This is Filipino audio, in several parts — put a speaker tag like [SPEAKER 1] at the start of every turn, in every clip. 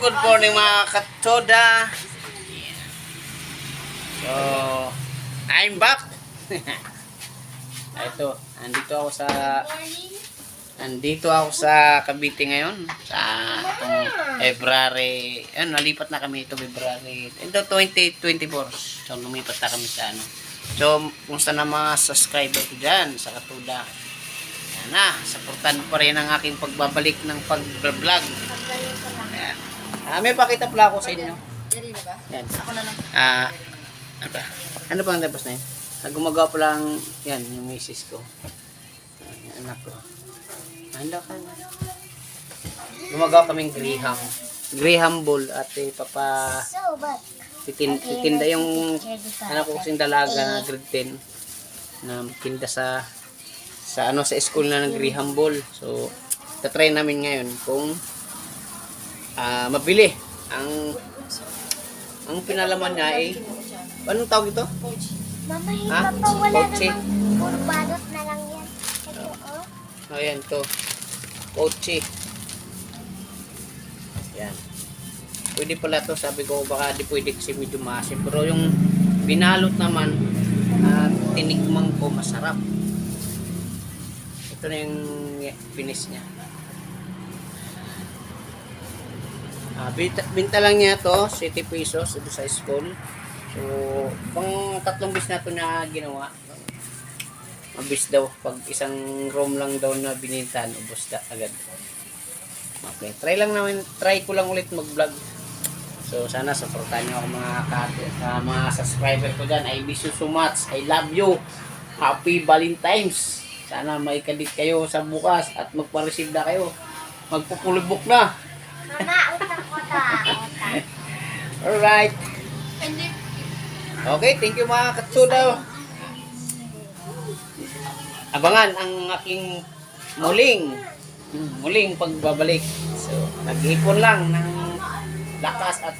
[SPEAKER 1] good morning mga katsoda. So, I'm back. Ito, andito ako sa Cavite ngayon sa February. Nalipat na kami ito February. Ito 2024. So, lumipat na kami sa ano. So, kumusta na mga subscriber ko dyan sa Katuda. Yan na, supportan pa rin ang aking pagbabalik ng pag-vlog. Ayan. May pakita pala ako sa inyo. Yan.
[SPEAKER 2] Ako na lang.
[SPEAKER 1] Ano pa ang tapos na yun? Gumagawa pa lang, yan, yung misis ko. Yung anak ko. Handa ka na. Gumagawa kaming Graham Bowl at titinda yung anak ko kasing dalaga na grade 10 na tinda sa school na ng Graham Bowl. So, tatry namin ngayon kung mabili. Ang pinalaman niya ay anong tawag ito?
[SPEAKER 3] Mama, wala naman. Puro balot na lang yan. Ito, oh.
[SPEAKER 1] Ayan to. Pochi. Yan. Pwede pala to. Sabi ko baka di pwede kasi medyo maasim. Pero yung binalot naman tinikmang ko masarap. Ito na yung finish niya. Binta lang niya to 7 pesos ito sa school. So, pang 3 bis na ito na ginawa. Mabis daw. Pag isang room lang daw na binintan, ubos na agad. Okay. Try ko lang ulit mag-vlog. So, sana supportan nyo ako mga subscriber ko dyan. I miss you so much. I love you. Happy Valentine's. Sana may kadit kayo sa bukas at magpa-receive na kayo. Magpupulibok na.
[SPEAKER 3] Mama, utang ko ta.
[SPEAKER 1] Alright. Okay, thank you mga katsuda. Abangan ang aking muling pagbabalik. So, nag-ipon lang ng lakas at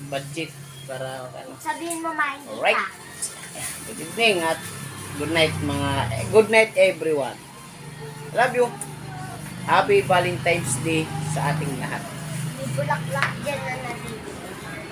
[SPEAKER 1] budget para
[SPEAKER 3] Sabihin mo, ma, hindi
[SPEAKER 1] alright.
[SPEAKER 3] ka.
[SPEAKER 1] Good evening at good night everyone. Love you. Happy Valentine's Day sa ating lahat.
[SPEAKER 3] May bulaklak dyan na natin.